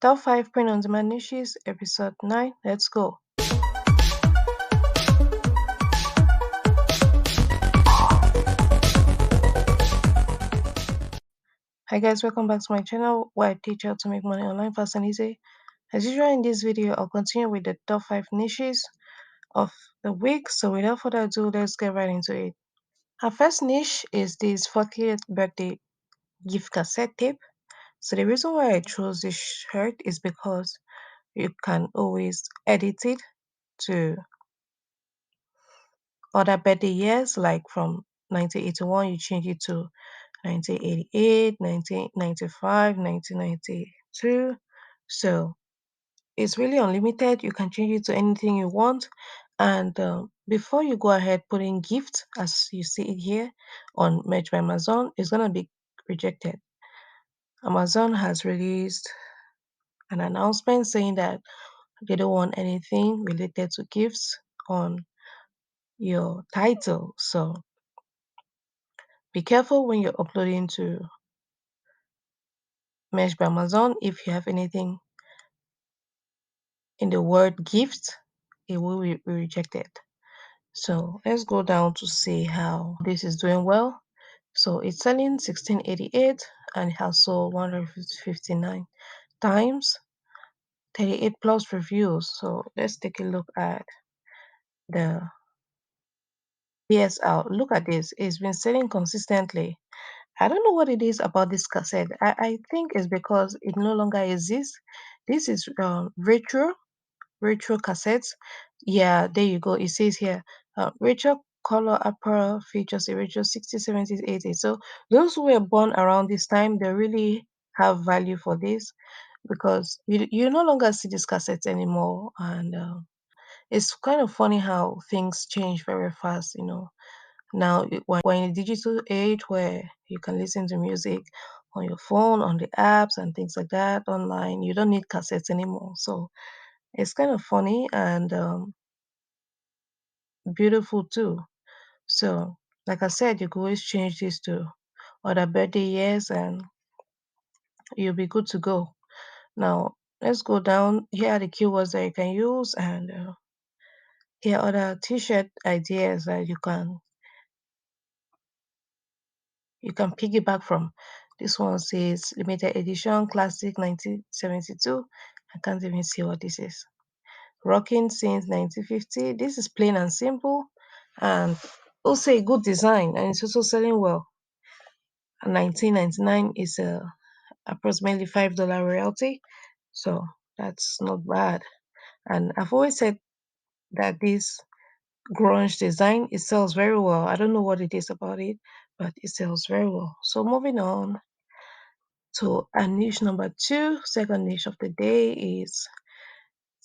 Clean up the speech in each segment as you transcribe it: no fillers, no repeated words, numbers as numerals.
Top 5 print on demand niches, episode 9. Let's go. Hi guys, welcome back to my channel where I teach you how to make money online fast and easy. As usual in this video, I'll continue with the top 5 niches of the week. So without further ado, let's get right into it. Our first niche is this 40th birthday gift cassette tape. So the reason why I chose this shirt is because you can always edit it to other birthday years, like from 1981, you change it to 1988, 1995, 1992. So it's really unlimited. You can change it to anything you want. And before you go ahead putting gift, as you see it here on Merch by Amazon, it's going to be rejected. Amazon has released an announcement saying that they don't want anything related to gifts on your title. So be careful when you're uploading to Merch by Amazon. If you have anything in the word gift, it will be rejected. So let's go down to see how this is doing well. So it's selling 1688 and it has sold 159 times, 38 plus reviews. So let's take a look at the PSL. Look at this, it's been selling consistently. I don't know what it is about this cassette. I think it's because it no longer exists. This is retro cassettes. Yeah, there you go. It says here, retro color apparel features a retro 60s, 70s, 80s. So those who were born around this time, they really have value for this because you no longer see these cassettes anymore. And it's kind of funny how things change very fast, you know. Now, we're in a digital age where you can listen to music on your phone, on the apps, and things like that online. You don't need cassettes anymore. So it's kind of funny and beautiful too. So, like I said, you could always change this to other birthday years and you'll be good to go. Now, let's go down. Here are the keywords that you can use, and here are other t-shirt ideas that you can piggyback from. This one says limited edition classic 1972. I can't even see what this is. Rocking since 1950. This is plain and simple and also a good design, and it's also selling well. 1999 is approximately $5 royalty, so that's not bad. And I've always said that this grunge design, it sells very well. I don't know what it is about it, but it sells very well. So moving on to a niche number 2, second niche of the day is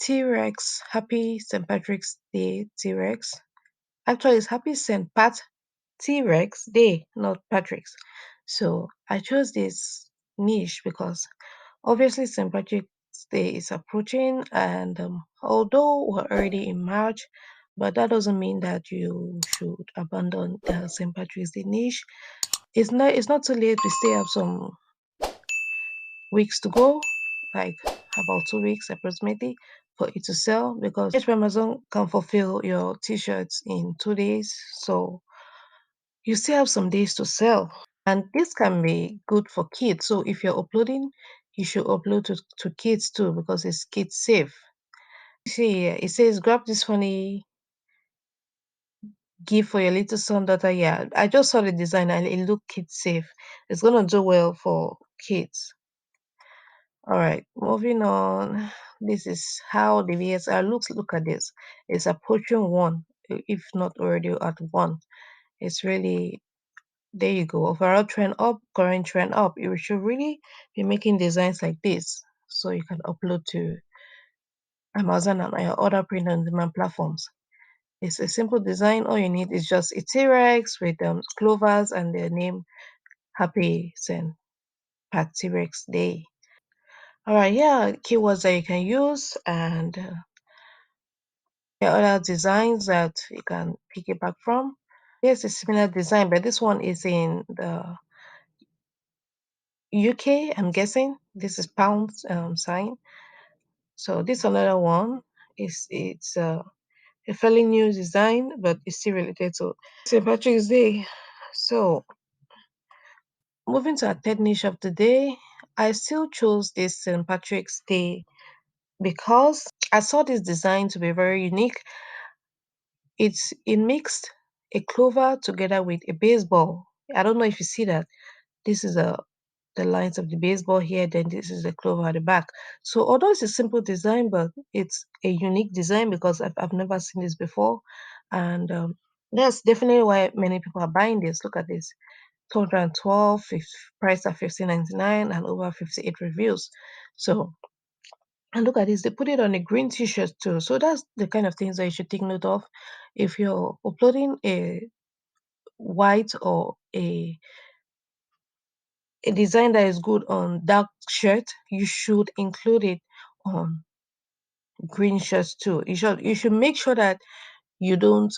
T-Rex. Happy St. Patrick's Day, T-Rex. Actually, it's Happy St. Pat T-Rex Day, not Patrick's. So I chose this niche because obviously St. Patrick's Day is approaching, and although we're already in March, but that doesn't mean that you should abandon the St. Patrick's Day niche. It's not too late. We still have some weeks to go, like about 2 weeks approximately, for it to sell because Amazon can fulfill your t-shirts in 2 days. So you still have some days to sell. And this can be good for kids. So if you're uploading, you should upload to kids too because it's kids safe. See here, it says grab this funny gift for your little son, daughter. Yeah, I just saw the design and it looked kid safe. It's gonna do well for kids. All right, moving on. This is how the VSR looks. Look at this. It's approaching one, if not already at one. It's really, there you go. Overall trend up, current trend up. You should really be making designs like this so you can upload to Amazon and other print on demand platforms. It's a simple design. All you need is just a T-Rex with clovers and their name, Happy St. Pat T-Rex Day. All right, yeah, keywords that you can use, and there are other designs that you can pick it back from. Here's a similar design, but this one is in the UK, I'm guessing. This is pound sign. So this another one is it's a fairly new design, but it's still related to St. Patrick's Day. So moving to our third niche of the day, I still chose this St. Patrick's Day because I saw this design to be very unique. It mixed a clover together with a baseball. I don't know if you see that. This is the lines of the baseball here, then this is the clover at the back. So although it's a simple design, but it's a unique design because I've never seen this before. And that's definitely why many people are buying this. Look at this. 212, price at 15.99 and over 58 reviews. So and look at this, they put it on a green t-shirt too. So that's the kind of things that you should take note of. If you're uploading a white or a design that is good on dark shirt, you should include it on green shirts too. You should make sure that you don't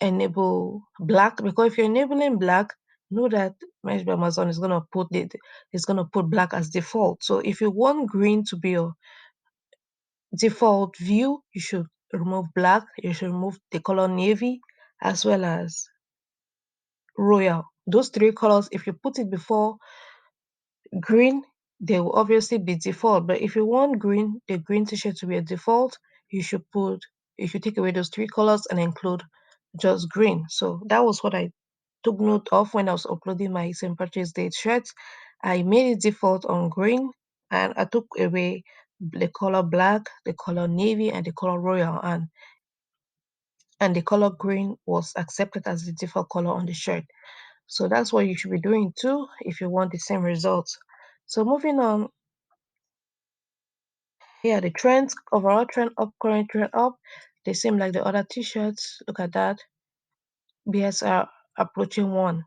enable black, because if you're enabling black, know that Mesh by Amazon is gonna put black as default. So if you want green to be your default view, you should remove black, you should remove the color navy as well as royal. Those three colors, if you put it before green, they will obviously be default. But if you want green, the green t-shirt to be a default, you should put you should take away those three colors and include just green. So that was what I took note of when I was uploading my St. Patrick's Day shirts. I made it default on green and I took away the color black, the color navy, and the color royal, and the color green was accepted as the default color on the shirt. So that's what you should be doing too if you want the same results. So moving on, here the trends, overall trend up, current trend up. They seem like the other t-shirts. Look at that. BSR approaching one.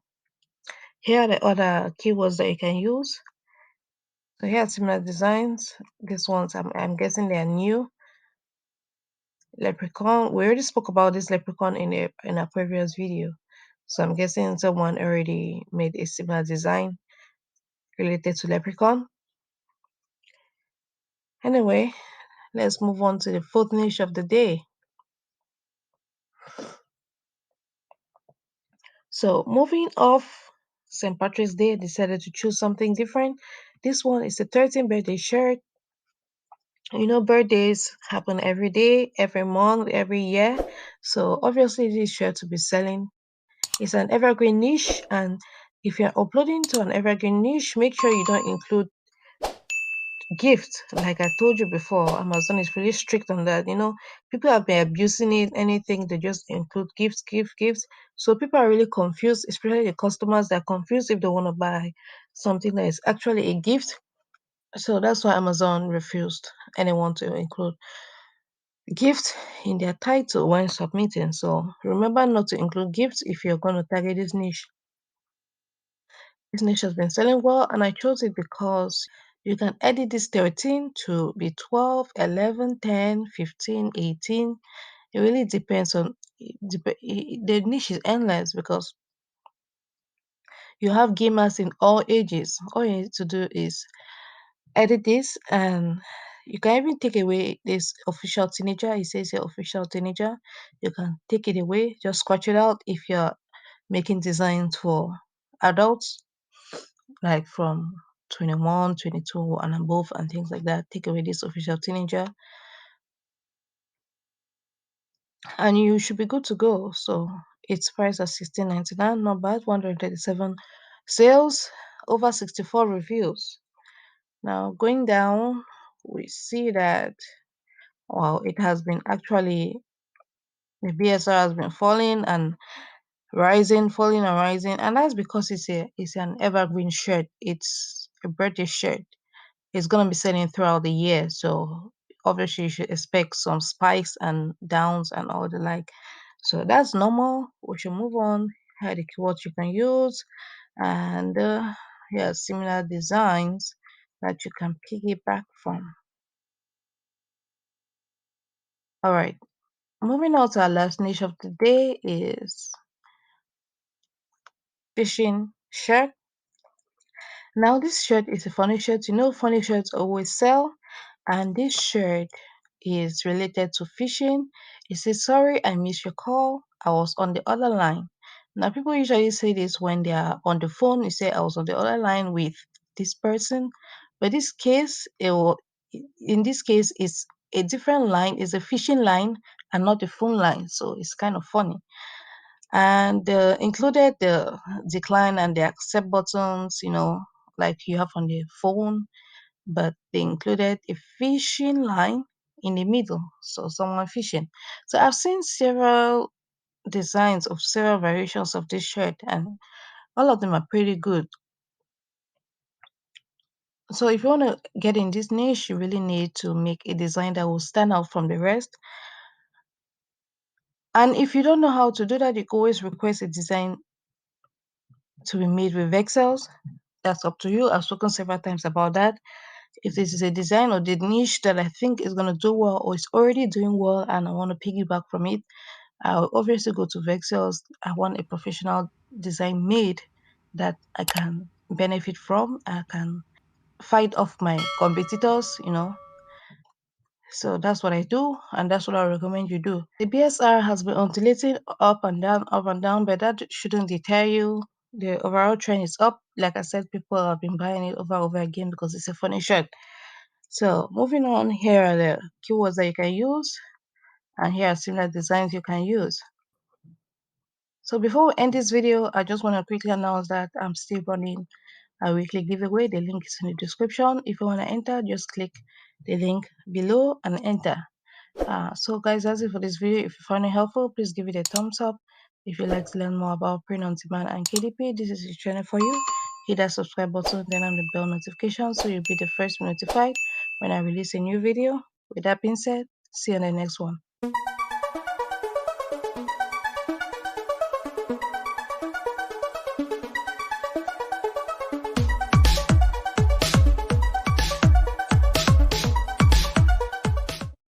Here are the other keywords that you can use. So here are similar designs. These ones I'm guessing they are new. Leprechaun. We already spoke about this leprechaun in a previous video. So I'm guessing someone already made a similar design related to leprechaun. Anyway, let's move on to the fourth niche of the day. So moving off St. Patrick's Day, I decided to choose something different. This one is the 13th birthday shirt. You know, birthdays happen every day, every month, every year. So obviously this shirt to be selling. It's an evergreen niche, and if you're uploading to an evergreen niche, make sure you don't include gifts. Like I told you before, Amazon is really strict on that. People have been abusing it. Anything they just include gifts, gifts. So people are really confused, especially the customers. They're confused if they want to buy something that is actually a gift. So that's why Amazon refused anyone to include gift in their title when submitting. So remember not to include gifts if you're going to target this niche. This niche has been selling well, and I chose it because you can edit this 13 to be 12, 11, 10, 15, 18. It really depends on the niche is endless because you have gamers in all ages. All you need to do is edit this, and you can even take away this official teenager. It says here official teenager. You can take it away, just scratch it out if you're making designs for adults, like from 21, 22 and above and things like that. Take away this official teenager and you should be good to go. So it's priced at 16.99, not bad. 137 sales, over 64 reviews. Now going down, we see that it has been actually the BSR has been falling and rising, falling and rising, and that's because it's an evergreen shirt. It's a birthday shirt. It's gonna be selling throughout the year. So obviously you should expect some spikes and downs and all the like. So that's normal. We should move on. Here are the keywords you can use, and here are similar designs that you can piggyback from. All right. Moving on to our last niche of the day is fishing shirt. Now this shirt is a funny shirt. You know, funny shirts always sell, and this shirt is related to fishing. It says, "Sorry, I missed your call. I was on the other line." Now, people usually say this when they are on the phone. You say, "I was on the other line with this person," but this case, in this case, it's a different line. It's a fishing line and not a phone line. So it's kind of funny. And included the decline and the accept buttons, like you have on the phone, but they included a fishing line in the middle, so someone fishing. So I've seen several designs of several variations of this shirt, and all of them are pretty good. So if you want to get in this niche, you really need to make a design that will stand out from the rest. And if you don't know how to do that, you can always request a design to be made with Vexels. That's up to you. I've spoken several times about that. If this is a design or the niche that I think is going to do well or is already doing well and I want to piggyback from it, I'll obviously go to Vexels. I want a professional design made that I can benefit from. I can fight off my competitors. So that's what I do, and that's what I recommend you do. The BSR has been oscillating up and down, but that shouldn't deter you. The overall trend is up. Like I said, people have been buying it over and over again because it's a funny shirt. So moving on, here are the keywords that you can use, and here are similar designs you can use. So before we end this video, I just want to quickly announce that I'm still running a weekly giveaway. The link is in the description. If you want to enter, just click the link below and enter. So guys, that's it for this video. If you found it helpful, please give it a thumbs up. If you'd like to learn more about print on demand and KDP, this is the channel for you. Hit that subscribe button, then on the bell notification so you'll be the first notified when I release a new video. With that being said, see you on the next one.